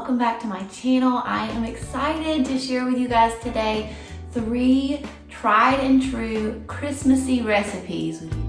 welcome back to my channel. I am excited to share with you guys today 3 tried and true Christmassy recipes with you.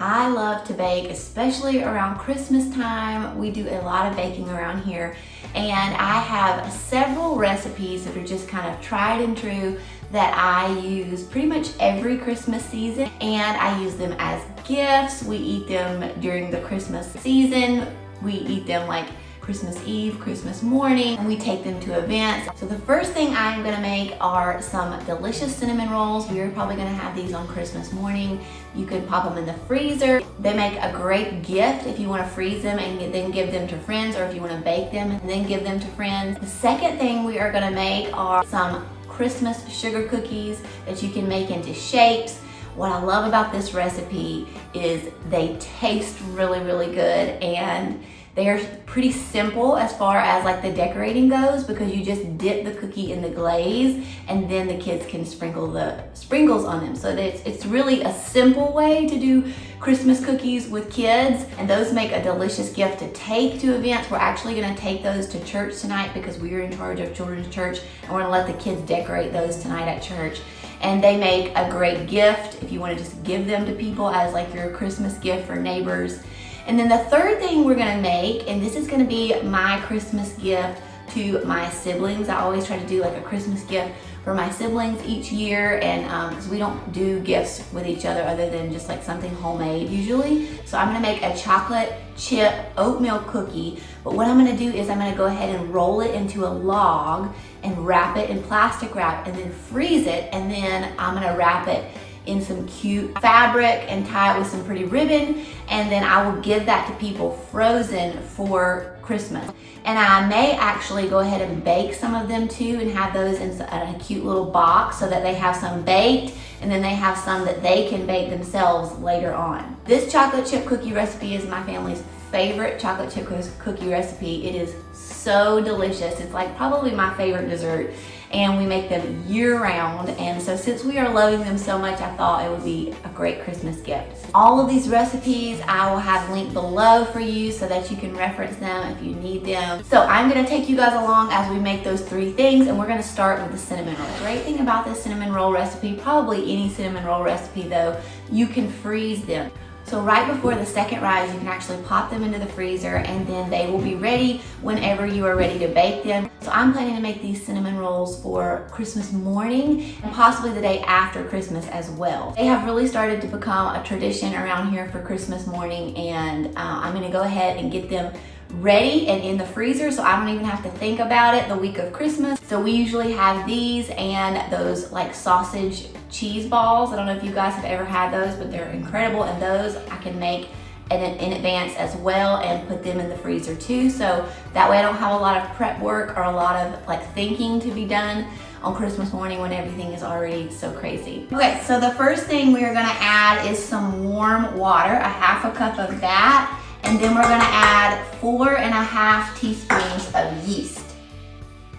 I love to bake, especially around Christmas time. We do a lot of baking around here, and I have several recipes that are just kind of tried and true that I use pretty much every Christmas season, and I use them as gifts. We eat them during the Christmas season. We eat them like Christmas Eve, Christmas morning, and we take them to events. So the first thing I'm gonna make are some delicious cinnamon rolls. You're probably gonna have these on Christmas morning. You could pop them in the freezer. They make a great gift if you wanna freeze them and then give them to friends, or if you wanna bake them and then give them to friends. The second thing we are gonna make are some Christmas sugar cookies that you can make into shapes. What I love about this recipe is they taste really, really good, and they are pretty simple as far as like the decorating goes, because you just dip the cookie in the glaze and then the kids can sprinkle the sprinkles on them. So it's really a simple way to do Christmas cookies with kids, and those make a delicious gift to take to events. We're actually gonna take those to church tonight because we are in charge of children's church, and we're gonna let the kids decorate those tonight at church. And they make a great gift if you wanna just give them to people as like your Christmas gift for neighbors. And then the third thing we're gonna make, and this is gonna be my Christmas gift to my siblings. I always try to do like a Christmas gift for my siblings each year, and because we don't do gifts with each other other than just like something homemade usually. So I'm gonna make a chocolate chip oatmeal cookie, but what I'm gonna do is I'm gonna go ahead and roll it into a log and wrap it in plastic wrap and then freeze it, and then I'm gonna wrap it in some cute fabric and tie it with some pretty ribbon, and then I will give that to people frozen for Christmas. And I may actually go ahead and bake some of them too and have those in a cute little box so that they have some baked, and then they have some that they can bake themselves later on. This chocolate chip cookie recipe is my family's favorite chocolate chip cookie recipe. It is so delicious. It's like probably my favorite dessert, and we make them year-round. And so since we are loving them so much, I thought it would be a great Christmas gift. All of these recipes I will have linked below for you so that you can reference them if you need them. So I'm gonna take you guys along as we make those 3 things, and we're gonna start with the cinnamon roll. The great thing about this cinnamon roll recipe, probably any cinnamon roll recipe though, you can freeze them. So right before the second rise, you can actually pop them into the freezer, and then they will be ready whenever you are ready to bake them. So I'm planning to make these cinnamon rolls for Christmas morning and possibly the day after Christmas as well. They have really started to become a tradition around here for Christmas morning, and I'm gonna go ahead and get them ready and in the freezer so I don't even have to think about it the week of Christmas. So we usually have these and those like sausage cheese balls. I don't know if you guys have ever had those, but they're incredible, and those I can make in advance as well and put them in the freezer too. So that way I don't have a lot of prep work or a lot of like thinking to be done on Christmas morning when everything is already so crazy. Okay, so the first thing we are gonna add is some warm water, a half a cup of that. And then we're gonna add 4.5 teaspoons of yeast.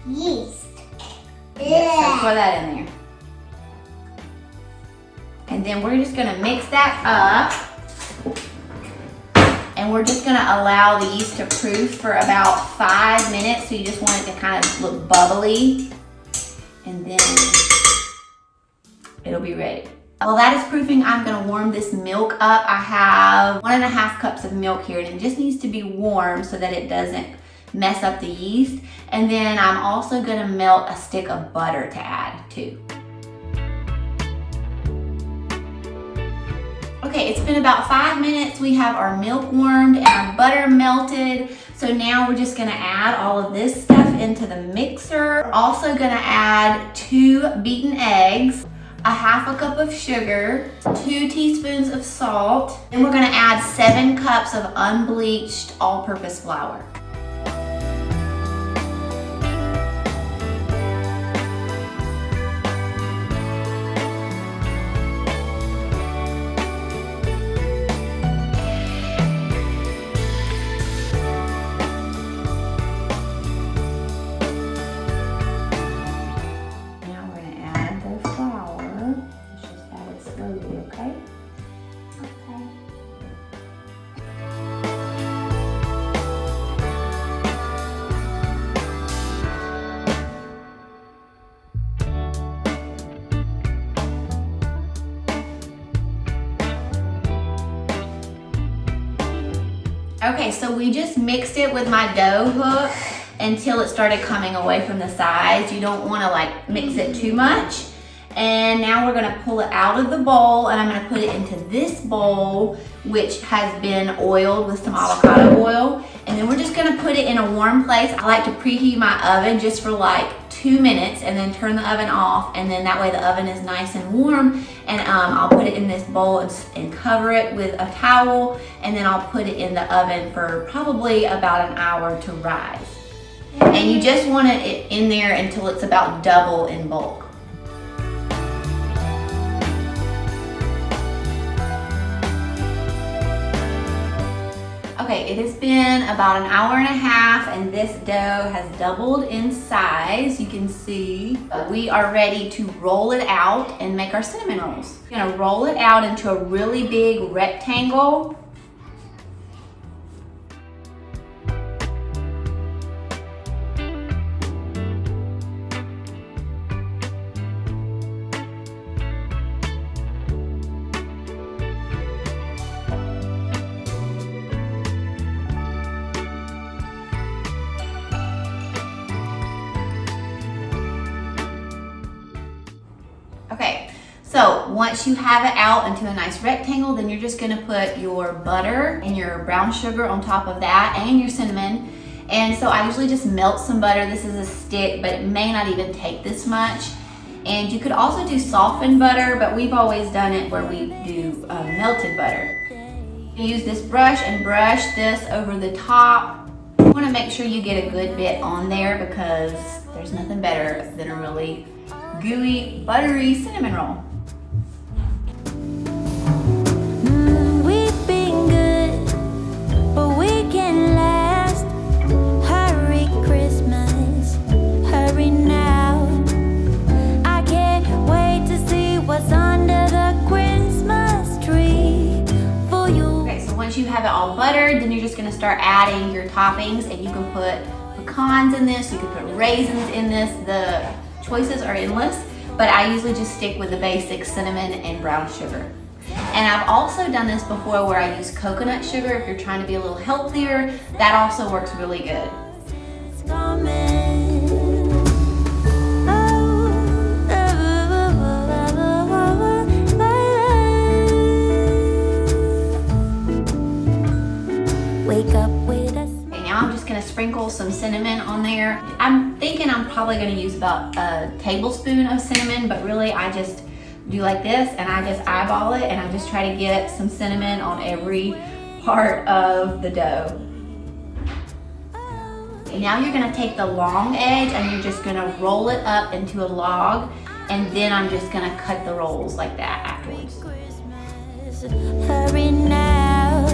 Yeast. Yeah. So pour that in there. And then we're just gonna mix that up. And we're just gonna allow the yeast to proof for about 5 minutes. So you just want it to kind of look bubbly. And then it'll be ready. While that is proofing, I'm gonna warm this milk up. I have 1.5 cups of milk here, and it just needs to be warm so that it doesn't mess up the yeast. And then I'm also gonna melt a stick of butter to add too. Okay, it's been about 5 minutes. We have our milk warmed and our butter melted. So now we're just gonna add all of this stuff into the mixer. We're also gonna add 2 beaten eggs, a half a cup of sugar, 2 teaspoons of salt, and we're gonna add 7 cups of unbleached all-purpose flour. Okay, so we just mixed it with my dough hook until it started coming away from the sides. You don't want to like mix it too much. And now we're gonna pull it out of the bowl, and I'm gonna put it into this bowl, which has been oiled with some avocado oil. And then we're just gonna put it in a warm place. I like to preheat my oven just for like 2 minutes and then turn the oven off, and then that way the oven is nice and warm. And I'll put it in this bowl and cover it with a towel, and then I'll put it in the oven for probably about an hour to rise. And you just want it in there until it's about double in bulk. Okay, it has been about an hour and a half, and this dough has doubled in size. You can see we are ready to roll it out and make our cinnamon rolls. We're gonna roll it out into a really big rectangle. Okay, so once you have it out into a nice rectangle, then you're just gonna put your butter and your brown sugar on top of that and your cinnamon. And so I usually just melt some butter. This is a stick, but it may not even take this much. And you could also do softened butter, but we've always done it where we do melted butter. You use this brush and brush this over the top. You wanna make sure you get a good bit on there because there's nothing better than a really gooey, buttery cinnamon roll. We've been good, but we can last. Hurry Christmas, hurry now. I can't wait to see what's under the Christmas tree for you. Okay, so once you have it all buttered, then you're just gonna start adding your toppings, and you can put pecans in this, you can put raisins in this. The choices are endless, but I usually just stick with the basic cinnamon and brown sugar. And I've also done this before where I use coconut sugar if you're trying to be a little healthier. That also works really good. It's coming. Wake up with us. Okay, now I'm just gonna sprinkle some cinnamon on there. I'm thinking I'm probably gonna use about a tablespoon of cinnamon, but really I just do like this and I just eyeball it, and I just try to get some cinnamon on every part of the dough. Okay, now you're gonna take the long edge and you're just gonna roll it up into a log, and then I'm just gonna cut the rolls like that afterwards. Hurry now.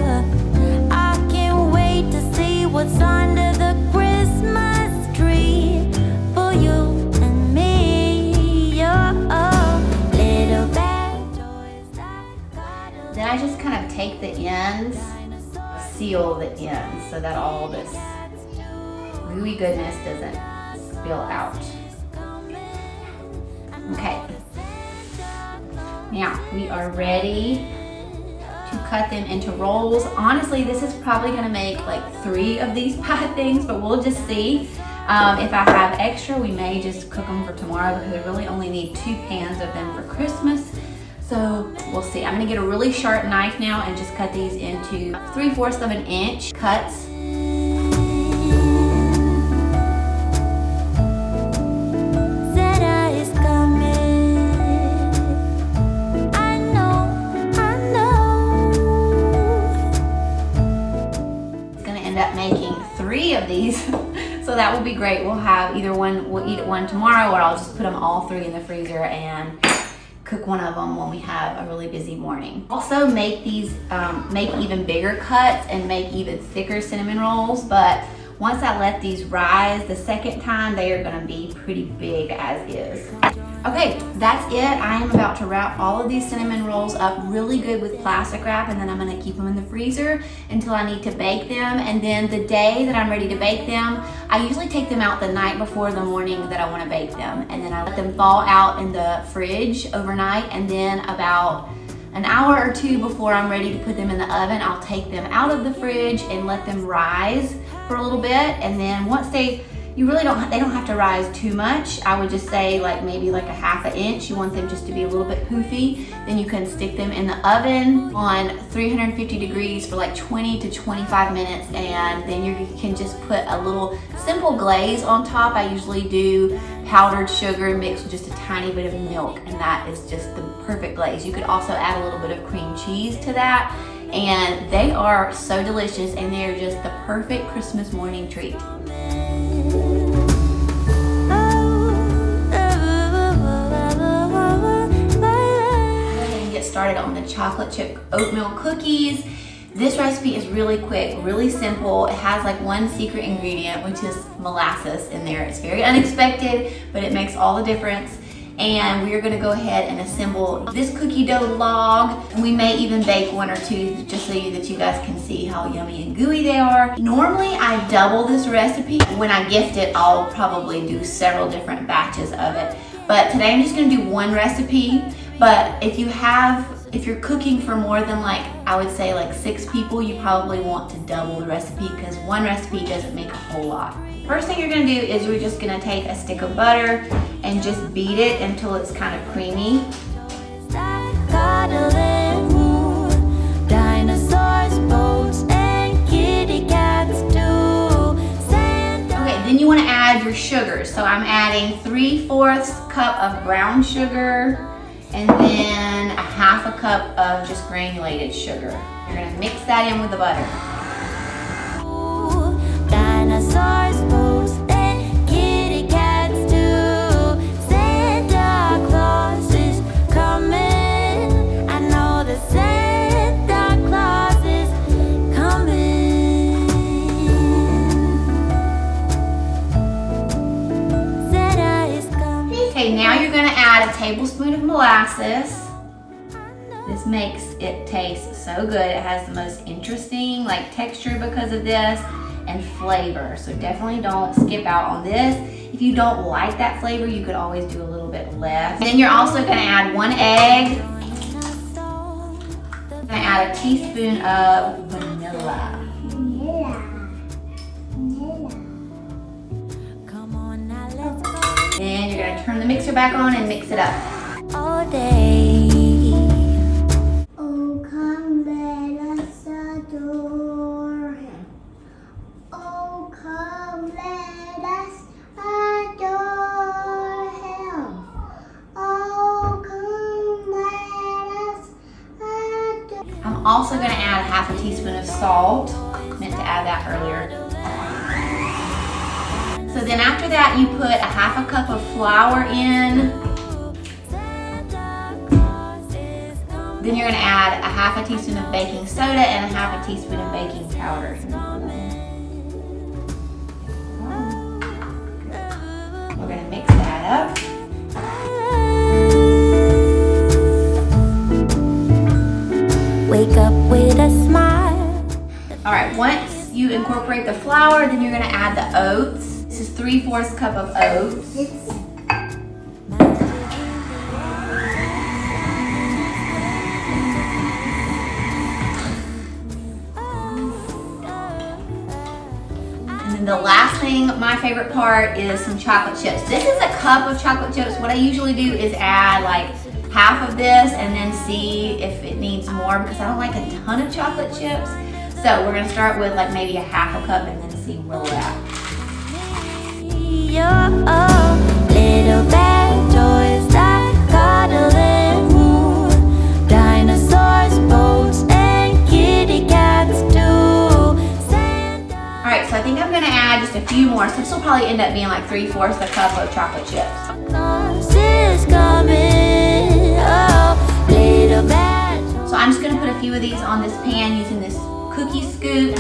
I can't wait to see what's under the Christmas tree for you and me. Oh, little bad toys like cutout. Then I just kind of take the ends, seal the ends so that all this gooey goodness doesn't spill out. Okay. Now we are ready to cut them into rolls. Honestly, this is probably gonna make like 3 of these pie things, but we'll just see. If I have extra, we may just cook them for tomorrow because I really only need 2 pans of them for Christmas. So we'll see. I'm gonna get a really sharp knife now and just cut these into 3/4 of an inch cuts. Santa is coming. I know. It's gonna end up making 3 of these. So that will be great. We'll have either one, we'll eat one tomorrow, or I'll just put them all 3 in the freezer and cook one of them when we have a really busy morning. Also make these, make even bigger cuts and make even thicker cinnamon rolls, but once I let these rise the second time, they are gonna be pretty big as is. Okay, that's it. I am about to wrap all of these cinnamon rolls up really good with plastic wrap, and then I'm gonna keep them in the freezer until I need to bake them. And then the day that I'm ready to bake them, I usually take them out the night before the morning that I wanna bake them. And then I let them thaw out in the fridge overnight, and then about an hour or two before I'm ready to put them in the oven, I'll take them out of the fridge and let them rise for a little bit. And then once they don't have to rise too much. I would just say like maybe like a ½ inch. You want them just to be a little bit poofy. Then you can stick them in the oven on 350 degrees for like 20 to 25 minutes. And then you can just put a little simple glaze on top. I usually do powdered sugar mixed with just a tiny bit of milk, and that is just the perfect glaze. You could also add a little bit of cream cheese to that. And they are so delicious, and they're just the perfect Christmas morning treat. Started on the chocolate chip oatmeal cookies. This recipe is really quick, really simple. It has like one secret ingredient, which is molasses in there. It's very unexpected, but it makes all the difference. And we are gonna go ahead and assemble this cookie dough log. And we may even bake one or two just so that you guys can see how yummy and gooey they are. Normally I double this recipe. When I gift it, I'll probably do several different batches of it. But today I'm just gonna do one recipe. But if you're cooking for more than I would say 6 people, you probably want to double the recipe because one recipe doesn't make a whole lot. First thing you're gonna do is we're just gonna take a stick of butter and just beat it until it's kind of creamy. Okay, then you wanna add your sugar. So I'm adding 3/4 cup of brown sugar, and then a ½ cup of just granulated sugar. You're gonna mix that in with the butter. Dinosaurs, boats, and kitty cats too. Santa Claus is coming. I know that Santa Claus is coming. Santa is coming. Okay, now you're gonna add a tablespoon of molasses. This makes it taste so good. It has the most interesting texture because of this and flavor. So definitely don't skip out on this. If you don't like that flavor, you could always do a little bit less. Then you're also gonna add 1 egg. You're gonna add a teaspoon of vanilla. Then you're gonna turn the mixer back on and mix it up. All day. Oh, come let us adore him. Oh, come let us adore him. Oh, come let us adore him. I'm also gonna add a ½ teaspoon of salt. Meant to add that earlier. So then after that, you put a ½ cup of flour in. Then you're gonna add a ½ teaspoon of baking soda and a ½ teaspoon of baking powder. We're gonna mix that up. Wake up with a smile. All right, once you incorporate the flour, then you're gonna add the oats. This is 3/4 cup of oats. And then the last thing, my favorite part, is some chocolate chips. This is a cup of chocolate chips. What I usually do is add half of this and then see if it needs more because I don't like a ton of chocolate chips. So we're gonna start with maybe a ½ cup and then see where we're at. Little bad toys that cuddle and woo. Dinosaurs, boats, and kitty cats too. All right, so I think I'm gonna add just a few more. So this will probably end up being 3/4 a cup of chocolate chips. So I'm just gonna put a few of these on this pan using this cookie scoop.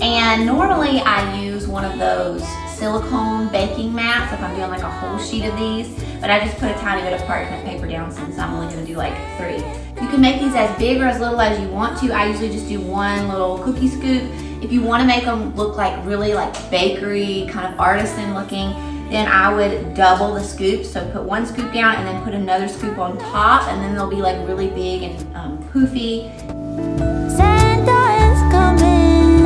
And normally I use one of those silicone baking mats if I'm doing a whole sheet of these, but I just put a tiny bit of parchment paper down since I'm only gonna do 3. You can make these as big or as little as you want to. I usually just do one little cookie scoop. If you wanna make them look really bakery, kind of artisan looking, then I would double the scoops. So put one scoop down and then put another scoop on top, and then they'll be like really big and poofy. Santa is coming.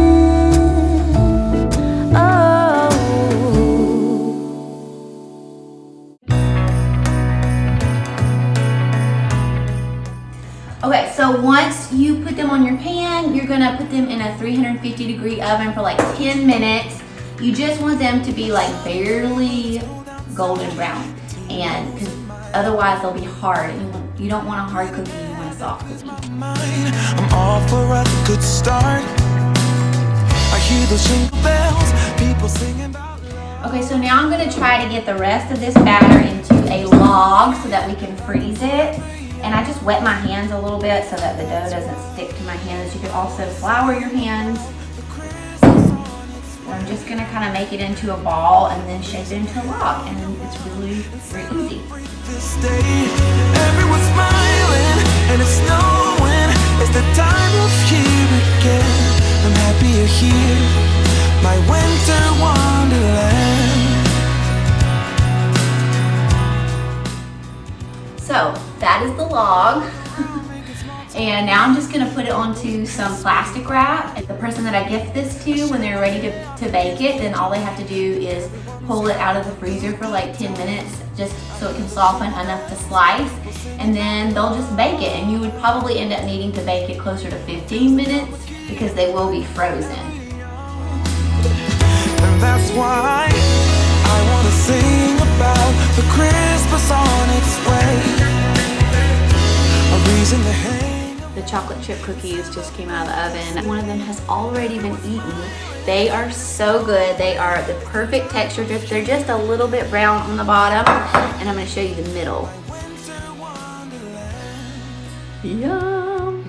Oh. Okay, so once you put them on your pan, you're gonna put them in a 350-degree oven for like 10 minutes. You just want them to be like barely golden brown, and because otherwise they'll be hard. And you don't want a hard cookie, you want a soft cookie. I'm all for a good start. I hear those jingle bells, people singing about love. Okay, so now I'm gonna try to get the rest of this batter into a log so that we can freeze it. And I just wet my hands a little bit so that the dough doesn't stick to my hands. You can also flour your hands. I'm just gonna kind of make it into a ball and then shape it into a log, and it's really very easy. This day, everyone's smiling and it's snowing. It's the time of year again. I'm happy you're here, my winter wonderland. So that is the log. And now I'm just gonna put it onto some plastic wrap. The person that I gift this to, when they're ready to bake it, then all they have to do is pull it out of the freezer for like 10 minutes, just so it can soften enough to slice, and then they'll just bake it. And you would probably end up needing to bake it closer to 15 minutes because they will be frozen. And that's why I wanna sing about the Christmas on its way. A reason to hang. The chocolate chip cookies just came out of the oven. One of them has already been eaten. They are so good. They are the perfect texture. They're just a little bit brown on the bottom, and I'm gonna show you the middle. Yum!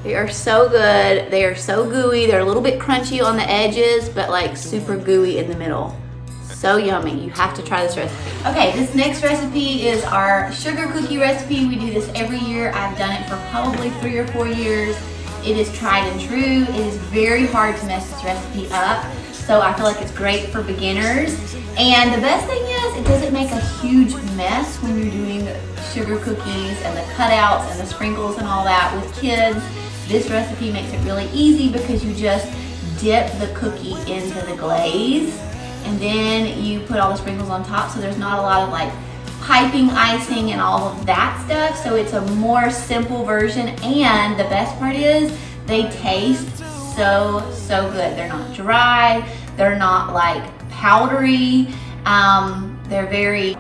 They are so good. They are so gooey. They're a little bit crunchy on the edges, but like super gooey in the middle. So yummy. You have to try this recipe. Okay, this next recipe is our sugar cookie recipe. We do this every year. I've done it for probably 3 or 4 years. It is tried and true. It is very hard to mess this recipe up, so I feel like it's great for beginners. And the best thing is, it doesn't make a huge mess when you're doing sugar cookies and the cutouts and the sprinkles and all that with kids. This recipe makes it really easy because you just dip the cookie into the glaze, and then you put all the sprinkles on top, so there's not a lot of like piping icing and all of that stuff. So it's a more simple version, and the best part is they taste so good. They're not dry, they're not like powdery, they're very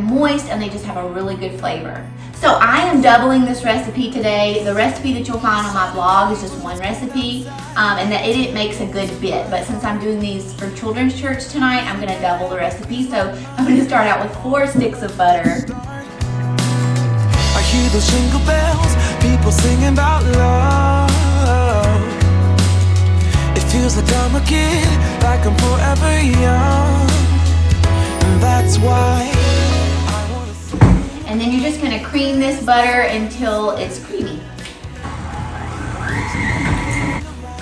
moist, and they just have a really good flavor. So I am doubling this recipe today. The recipe that you'll find on my blog is just one recipe, and that it makes a good bit. But since I'm doing these for children's church tonight, I'm gonna double the recipe. So I'm gonna start out with 4 sticks of butter. I hear those jingle bells, people singing about love. It feels like I'm a kid, like I'm forever young. And that's why and then you're just gonna cream this butter until it's creamy.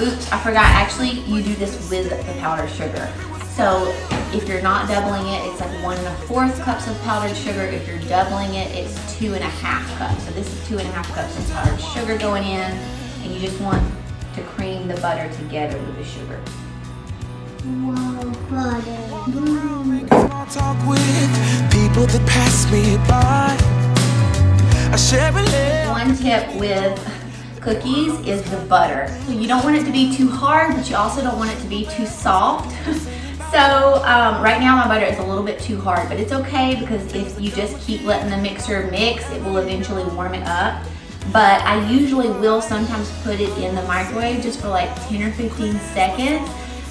Oops, I forgot, actually you do this with the powdered sugar. So if you're not doubling it, it's like 1 1/4 cups of powdered sugar. If you're doubling it, it's 2 1/2 cups. So this is 2 1/2 cups of powdered sugar going in, and you just want to cream the butter together with the sugar. Wow, butter. I'll talk with people that pass me by. I share a little. One tip with cookies is the butter. So you don't want it to be too hard, but you also don't want it to be too soft. So right now my butter is a little bit too hard, but it's okay because if you just keep letting the mixer mix, it will eventually warm it up. But I usually will sometimes put it in the microwave just for like 10 or 15 seconds.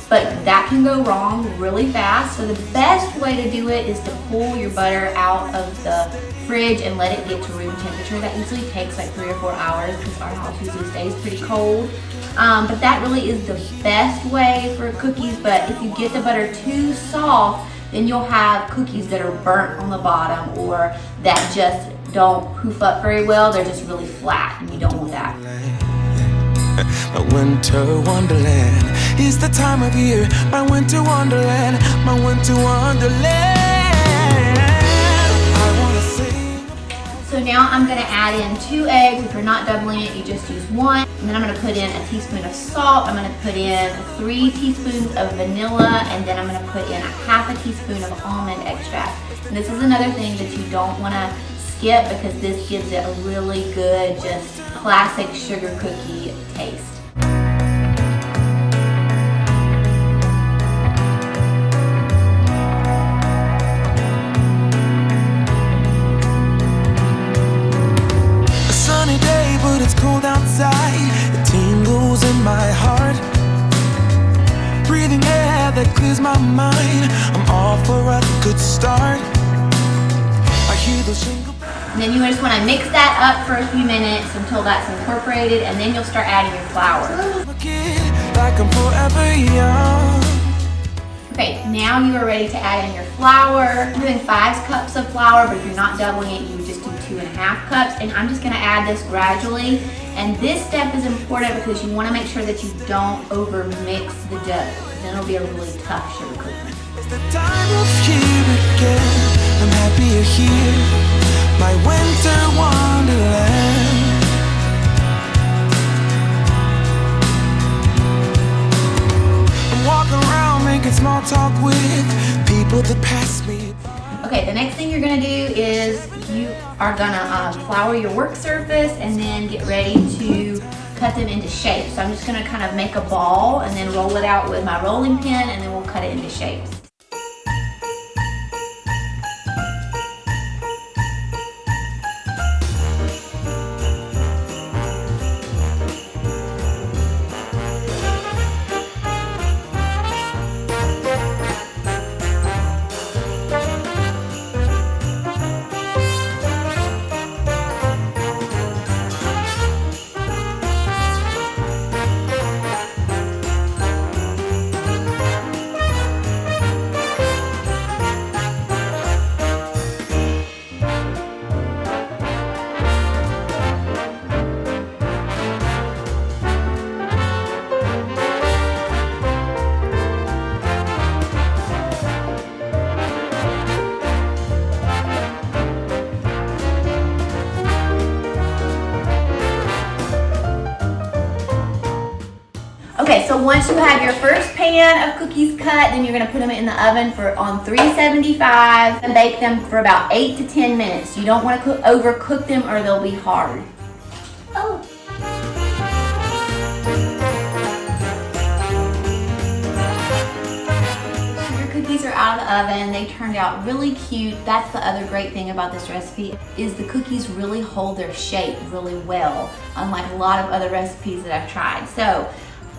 But that can go wrong really fast. So the best way to do it is to pull your butter out of the fridge and let it get to room temperature. That usually takes like 3 or 4 hours because our house usually stays pretty cold. But that really is the best way for cookies. But if you get the butter too soft, then you'll have cookies that are burnt on the bottom or that just don't poof up very well. They're just really flat, and you don't want that. My winter wonderland, is the time of year, my winter wonderland, my winter wonderland. I wanna sing. So now I'm gonna add in 2 eggs. If you're not doubling it, you just use 1. And then I'm gonna put in a teaspoon of salt. I'm gonna put in 3 teaspoons of vanilla, and then I'm gonna put in a half a teaspoon of almond extract. And this is another thing that you don't wanna skip because this gives it a really good, just classic sugar cookie taste. But it's cold outside, it tingles in my heart. Breathing air that clears my mind, I'm off for a good start. I hear the shingle. And then you just want to mix that up for a few minutes until that's incorporated, and then you'll start adding your flour. Like I'm forever young. Okay, now you are ready to add in your flour. I'm doing 5 cups of flour, but if you're not doubling it, you would just do 2.5 cups. And I'm just gonna add this gradually. And this step is important because you wanna make sure that you don't over mix the dough. Then it'll be a really tough sugar cookie. It's the time of year again, I'm happy you're here, my winter wonderland. I'm walking around making small talk with people that pass me. Okay, the next thing you're gonna do is you are gonna flour your work surface and then get ready to cut them into shapes. So I'm just gonna kind of make a ball and then roll it out with my rolling pin, and then we'll cut it into shapes. Okay, so once you have your first pan of cookies cut, then you're gonna put them in the oven on 375 and bake them for about 8 to 10 minutes. You don't wanna overcook them or they'll be hard. Oh. Your cookies are out of the oven. They turned out really cute. That's the other great thing about this recipe is the cookies really hold their shape really well, unlike a lot of other recipes that I've tried. So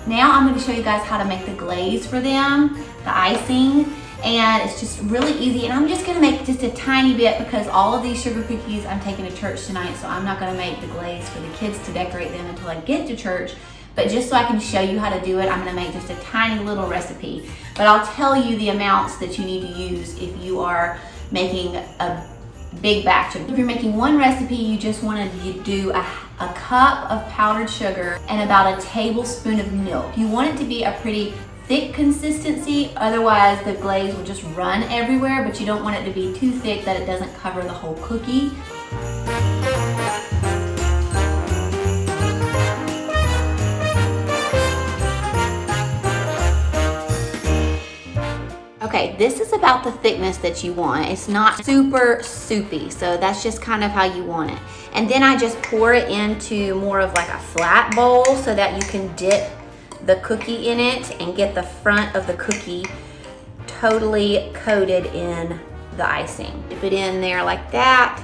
now I'm going to show you guys how to make the glaze for them, the icing, and it's just really easy. And I'm just going to make just a tiny bit because all of these sugar cookies I'm taking to church tonight, so I'm not going to make the glaze for the kids to decorate them until I get to church. But just so I can show you how to do it, I'm going to make just a tiny little recipe. But I'll tell you the amounts that you need to use if you are making a big batch of. If you're making one recipe, you just want to do a cup of powdered sugar and about a tablespoon of milk. You want it to be a pretty thick consistency, otherwise the glaze will just run everywhere, but you don't want it to be too thick that it doesn't cover the whole cookie. Okay, this is about the thickness that you want. It's not super soupy, so that's just kind of how you want it. And then I just pour it into more of like a flat bowl so that you can dip the cookie in it and get the front of the cookie totally coated in the icing. Dip it in there like that.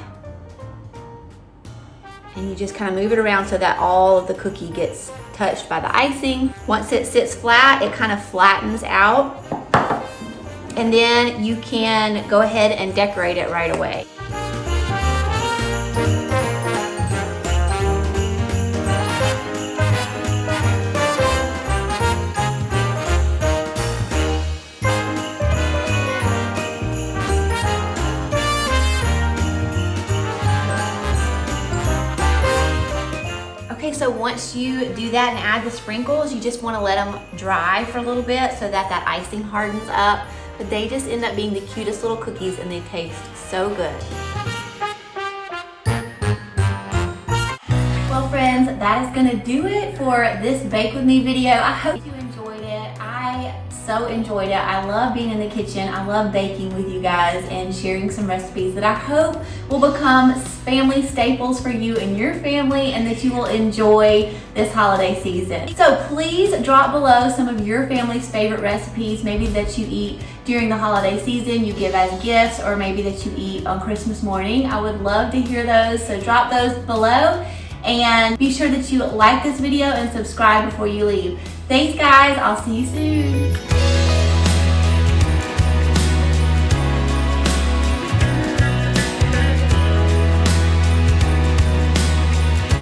And you just kind of move it around so that all of the cookie gets touched by the icing. Once it sits flat, it kind of flattens out. And then you can go ahead and decorate it right away. Okay, so once once you do that and add the sprinkles, you just want to let them dry for a little bit so that that icing hardens up. But they just end up being the cutest little cookies and they taste so good. Well friends, that is gonna do it for this Bake With Me video. I hope you enjoyed it. I so enjoyed it. I love being in the kitchen. I love baking with you guys and sharing some recipes that I hope will become family staples for you and your family and that you will enjoy this holiday season. So please drop below some of your family's favorite recipes, maybe that you eat during the holiday season, you give as gifts, or maybe that you eat on Christmas morning. I would love to hear those, so drop those below. And be sure that you like this video and subscribe before you leave. Thanks guys, I'll see you soon.